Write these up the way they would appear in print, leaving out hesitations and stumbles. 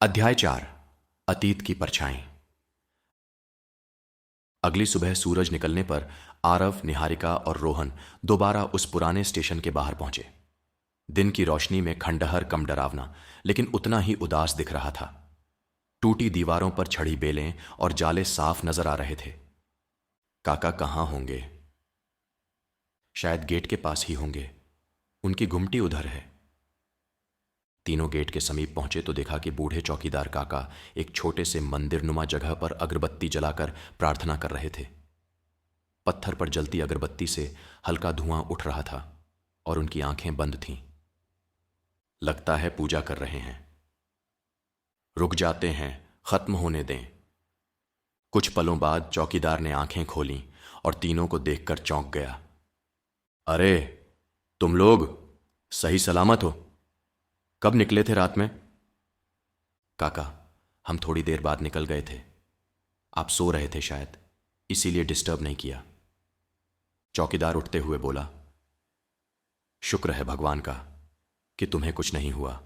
अध्याय 4। अतीत की परछाई। अगली सुबह सूरज निकलने पर आरव, निहारिका और रोहन दोबारा उस पुराने स्टेशन के बाहर पहुंचे। दिन की रोशनी में खंडहर कम डरावना लेकिन उतना ही उदास दिख रहा था। टूटी दीवारों पर छड़ी बेलें और जाले साफ नजर आ रहे थे। काका कहाँ होंगे? शायद गेट के पास ही होंगे। उनकी गुमटी उधर है। तीनों गेट के समीप पहुंचे तो देखा कि बूढ़े चौकीदार काका एक छोटे से मंदिरनुमा जगह पर अगरबत्ती जलाकर प्रार्थना कर रहे थे। पत्थर पर जलती अगरबत्ती से हल्का धुआं उठ रहा था और उनकी आंखें बंद थीं। लगता है पूजा कर रहे हैं। रुक जाते हैं, खत्म होने दें। कुछ पलों बाद चौकीदार ने आंखें खोलीं और तीनों को देखकर चौंक गया। अरे, तुम लोग सही सलामत हो? कब निकले थे रात में? काका, हम थोड़ी देर बाद निकल गए थे। आप सो रहे थे शायद, इसीलिए डिस्टर्ब नहीं किया। चौकीदार उठते हुए बोला। शुक्र है भगवान का कि तुम्हें कुछ नहीं हुआ।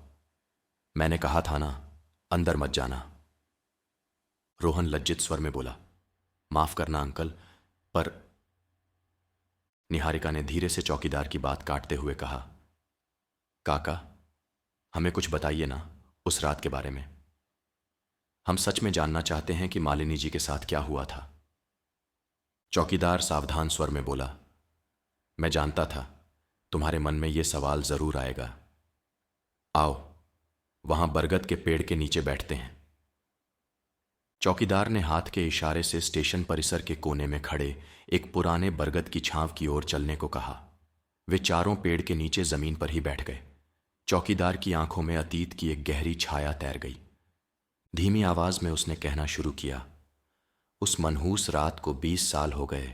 मैंने कहा था ना, अंदर मत जाना। रोहन लज्जित स्वर में बोला। माफ करना अंकल, पर निहारिका ने धीरे से चौकीदार की बात काटते हुए कहा। काका, हमें कुछ बताइए ना उस रात के बारे में। हम सच में जानना चाहते हैं कि मालिनी जी के साथ क्या हुआ था। चौकीदार सावधान स्वर में बोला। मैं जानता था तुम्हारे मन में यह सवाल जरूर आएगा। आओ, वहां बरगद के पेड़ के नीचे बैठते हैं। चौकीदार ने हाथ के इशारे से स्टेशन परिसर के कोने में खड़े एक पुराने बरगद की छांव की ओर चलने को कहा। वे चारों पेड़ के नीचे जमीन पर ही बैठ गए। चौकीदार की आंखों में अतीत की एक गहरी छाया तैर गई। धीमी आवाज में उसने कहना शुरू किया। उस मनहूस रात को 20 साल हो गए,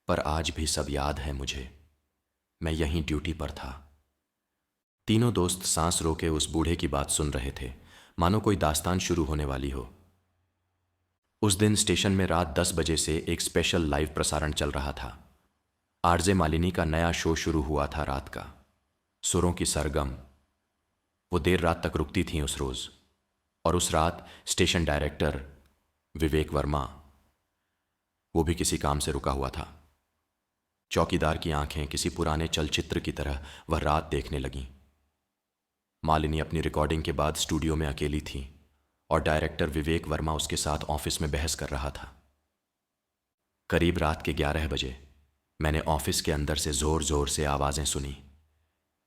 पर आज भी सब याद है मुझे। मैं यहीं ड्यूटी पर था। तीनों दोस्त सांस रोके उस बूढ़े की बात सुन रहे थे, मानो कोई दास्तान शुरू होने वाली हो। उस दिन स्टेशन में रात 10 बजे से एक स्पेशल लाइव प्रसारण चल रहा था। आरजे मालिनी का नया शो शुरू हुआ था रात का। सुरों की सरगम। वो देर रात तक रुकती थीं उस रोज। और उस रात स्टेशन डायरेक्टर विवेक वर्मा, वो भी किसी काम से रुका हुआ था। चौकीदार की आंखें किसी पुराने चलचित्र की तरह वह रात देखने लगीं। मालिनी अपनी रिकॉर्डिंग के बाद स्टूडियो में अकेली थी और डायरेक्टर विवेक वर्मा उसके साथ ऑफिस में बहस कर रहा था। करीब रात के 11 बजे मैंने ऑफिस के अंदर से जोर जोर से आवाजें सुनी।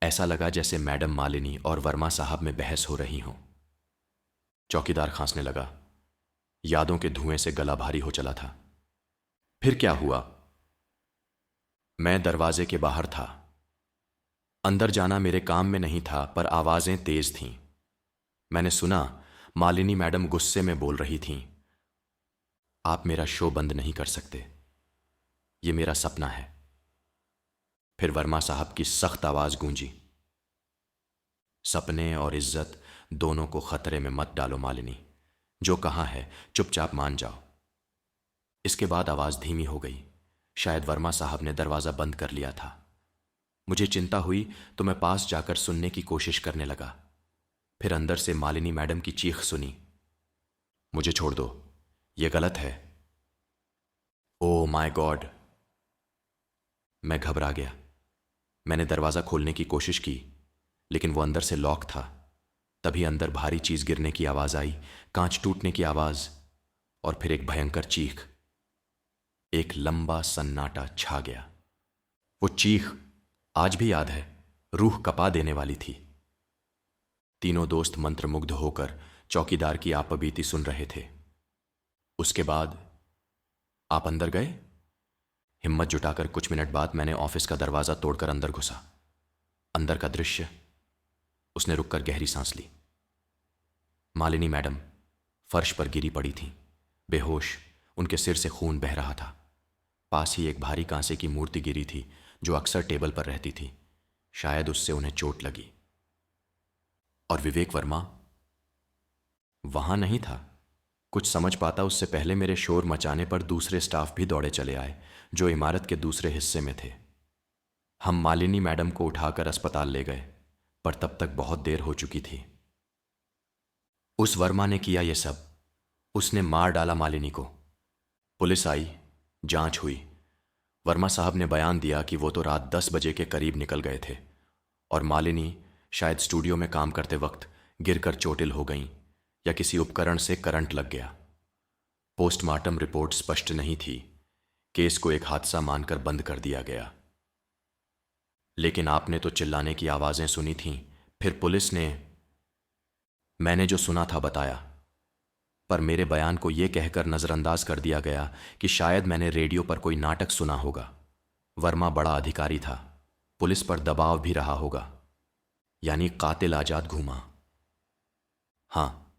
ऐसा लगा जैसे मैडम मालिनी और वर्मा साहब में बहस हो रही हो। चौकीदार खांसने लगा। यादों के धुएं से गला भारी हो चला था। फिर क्या हुआ? मैं दरवाजे के बाहर था। अंदर जाना मेरे काम में नहीं था, पर आवाजें तेज थीं। मैंने सुना मालिनी मैडम गुस्से में बोल रही थीं, आप मेरा शो बंद नहीं कर सकते, ये मेरा सपना है। फिर वर्मा साहब की सख्त आवाज गूंजी। सपने और इज्जत दोनों को खतरे में मत डालो मालिनी। जो कहा है चुपचाप मान जाओ। इसके बाद आवाज धीमी हो गई। शायद वर्मा साहब ने दरवाजा बंद कर लिया था। मुझे चिंता हुई तो मैं पास जाकर सुनने की कोशिश करने लगा। फिर अंदर से मालिनी मैडम की चीख सुनी, मुझे छोड़ दो, यह गलत है। Oh my God! मैं घबरा गया। मैंने दरवाजा खोलने की कोशिश की, लेकिन वो अंदर से लॉक था। तभी अंदर भारी चीज गिरने की आवाज आई, कांच टूटने की आवाज, और फिर एक भयंकर चीख। एक लंबा सन्नाटा छा गया। वो चीख आज भी याद है, रूह कपा देने वाली थी। तीनों दोस्त मंत्रमुग्ध होकर चौकीदार की आपबीती सुन रहे थे। उसके बाद आप अंदर गए? हिम्मत जुटाकर कुछ मिनट बाद मैंने ऑफिस का दरवाजा तोड़कर अंदर घुसा। अंदर का दृश्य। उसने रुककर गहरी सांस ली। मालिनी मैडम फर्श पर गिरी पड़ी थीं, बेहोश। उनके सिर से खून बह रहा था। पास ही एक भारी कांसे की मूर्ति गिरी थी जो अक्सर टेबल पर रहती थी। शायद उससे उन्हें चोट लगी। और विवेक वर्मा वहां नहीं था। कुछ समझ पाता उससे पहले मेरे शोर मचाने पर दूसरे स्टाफ भी दौड़े चले आए जो इमारत के दूसरे हिस्से में थे। हम मालिनी मैडम को उठाकर अस्पताल ले गए, पर तब तक बहुत देर हो चुकी थी। उस वर्मा ने किया ये सब। उसने मार डाला मालिनी को। पुलिस आई, जांच हुई। वर्मा साहब ने बयान दिया कि वो तो रात 10 बजे के करीब निकल गए थे और मालिनी शायद स्टूडियो में काम करते वक्त गिरकर चोटिल हो गईं या किसी उपकरण से करंट लग गया। पोस्टमार्टम रिपोर्ट स्पष्ट नहीं थी। केस को एक हादसा मानकर बंद कर दिया गया। लेकिन आपने तो चिल्लाने की आवाजें सुनी थीं। फिर पुलिस ने। मैंने जो सुना था बताया, पर मेरे बयान को यह कहकर नजरअंदाज कर दिया गया कि शायद मैंने रेडियो पर कोई नाटक सुना होगा। वर्मा बड़ा अधिकारी था, पुलिस पर दबाव भी रहा होगा। यानी कातिल आजाद घूमा। हां,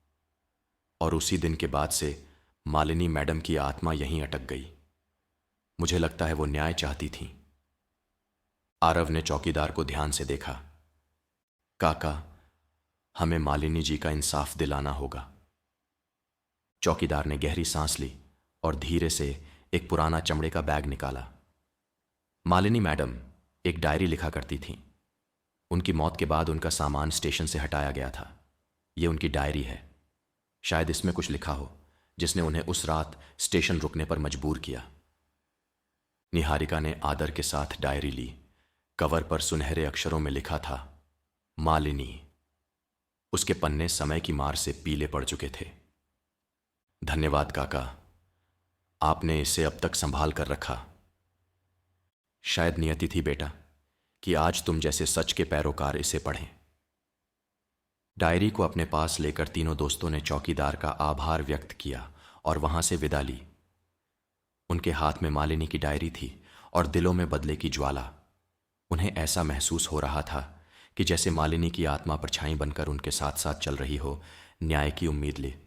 और उसी दिन के बाद से मालिनी मैडम की आत्मा यहीं अटक गई। मुझे लगता है वो न्याय चाहती थी। आरव ने चौकीदार को ध्यान से देखा। काका, हमें मालिनी जी का इंसाफ दिलाना होगा। चौकीदार ने गहरी सांस ली और धीरे से एक पुराना चमड़े का बैग निकाला। मालिनी मैडम एक डायरी लिखा करती थीं। उनकी मौत के बाद उनका सामान स्टेशन से हटाया गया था। यह उनकी डायरी है। शायद इसमें कुछ लिखा हो जिसने उन्हें उस रात स्टेशन रुकने पर मजबूर किया। निहारिका ने आदर के साथ डायरी ली। कवर पर सुनहरे अक्षरों में लिखा था, मालिनी। उसके पन्ने समय की मार से पीले पड़ चुके थे। धन्यवाद काका, आपने इसे अब तक संभाल कर रखा। शायद नियति थी बेटा कि आज तुम जैसे सच के पैरोकार इसे पढ़ें। डायरी को अपने पास लेकर तीनों दोस्तों ने चौकीदार का आभार व्यक्त किया और वहां से विदा ली। उनके हाथ में मालिनी की डायरी थी और दिलों में बदले की ज्वाला। उन्हें ऐसा महसूस हो रहा था कि जैसे मालिनी की आत्मा परछाई बनकर उनके साथ साथ चल रही हो, न्याय की उम्मीद ले।